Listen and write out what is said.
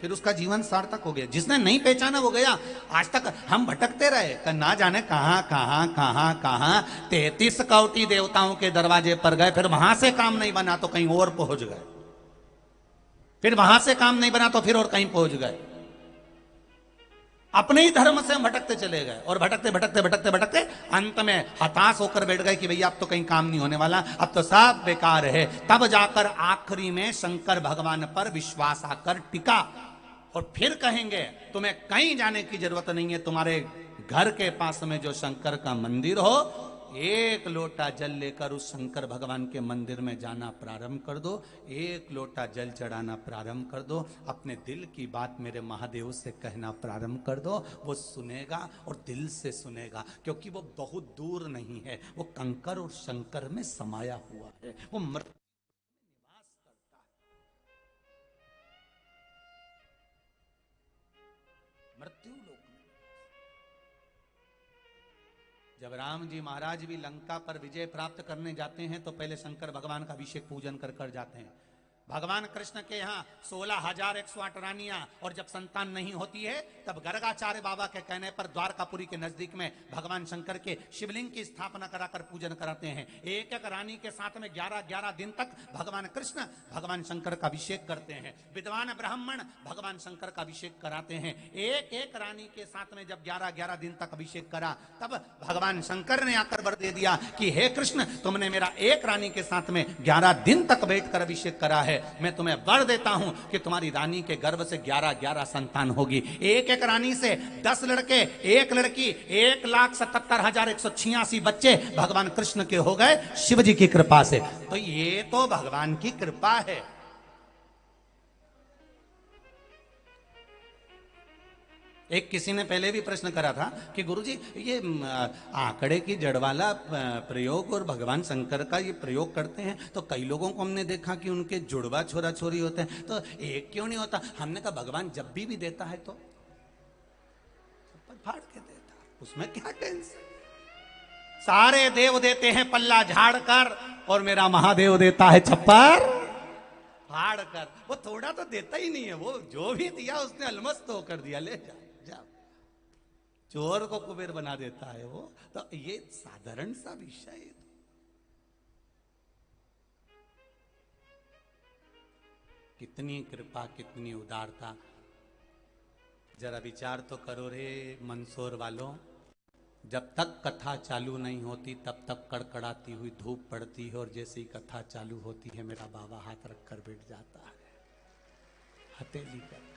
फिर उसका जीवन सार्थक हो गया। जिसने नहीं पहचाना वो गया। आज तक हम भटकते रहे, ना जाने कहां कहां कहां कहां 33 कौटी देवताओं के दरवाजे पर गए, फिर वहां से काम नहीं बना तो कहीं और पहुंच गए, फिर वहां से काम नहीं बना तो फिर और कहीं पहुंच गए। अपने ही धर्म से हम भटकते चले गए और भटकते भटकते भटकते भटकते अंत में हताश होकर बैठ गए कि भैया अब तो कहीं काम नहीं होने वाला, अब तो सब बेकार है। तब जाकर आखिरी में शंकर भगवान पर विश्वास आकर टिका और फिर कहेंगे तुम्हें कहीं जाने की जरूरत नहीं है, तुम्हारे घर के पास में जो शंकर का मंदिर हो, एक लोटा जल लेकर उस शंकर भगवान के मंदिर में जाना प्रारंभ कर दो, एक लोटा जल चढ़ाना प्रारंभ कर दो, अपने दिल की बात मेरे महादेव से कहना प्रारंभ कर दो, वो सुनेगा और दिल से सुनेगा, क्योंकि वो बहुत दूर नहीं है, वो कंकर और शंकर में समाया हुआ है, वो मृत्यु निवास करता है, मृत्यु लोक। जब राम जी महाराज भी लंका पर विजय प्राप्त करने जाते हैं तो पहले शंकर भगवान का अभिषेक पूजन कर जाते हैं। भगवान कृष्ण के यहाँ 16,108 रानियां, और जब संतान नहीं होती है तब गर्गाचार्य बाबा के कहने पर द्वारकापुरी के नजदीक में भगवान शंकर के शिवलिंग की स्थापना कराकर पूजन कराते हैं। एक एक रानी के साथ में 11-11 दिन तक भगवान कृष्ण भगवान शंकर का अभिषेक करते हैं। विद्वान ब्राह्मण भगवान शंकर का अभिषेक कराते हैं। एक एक रानी के साथ में जब 11-11 दिन तक अभिषेक करा, तब भगवान शंकर ने आकर वर दे दिया कि हे कृष्ण, तुमने मेरा एक रानी के साथ में 11 दिन तक बैठकर अभिषेक करा है, मैं तुम्हें वर देता हूं कि तुम्हारी रानी के गर्भ से 11-11 संतान होगी। एक एक रानी से 10 लड़के, एक लड़की, 1,77,186 बच्चे भगवान कृष्ण के हो गए शिव जी की कृपा से। तो ये तो भगवान की कृपा है। एक किसी ने पहले भी प्रश्न करा था कि गुरुजी ये आंकड़े की जड़ वाला प्रयोग और भगवान शंकर का ये प्रयोग करते हैं तो कई लोगों को हमने देखा कि उनके जुड़वा छोरा छोरी होते हैं, तो एक क्यों नहीं होता? हमने कहा भगवान जब भी देता है तो फाड़ के देता, उसमें क्या टेंशन। सारे देव देते हैं पल्ला झाड़ कर और मेरा महादेव देता है छप्पर फाड़ कर। वो थोड़ा तो देता ही नहीं है, वो जो भी दिया उसने अलमस्त होकर दिया, ले जा। चोर को कुबेर बना देता है वो। तो ये साधारण सा विषय है। कितनी कृपा, कितनी उदारता, जरा विचार तो करो रे मंदसौर वालों। जब तक कथा चालू नहीं होती तब तक कड़कड़ाती हुई धूप पड़ती है, और जैसे ही कथा चालू होती है मेरा बाबा हाथ रखकर बैठ जाता है, हथेली कर।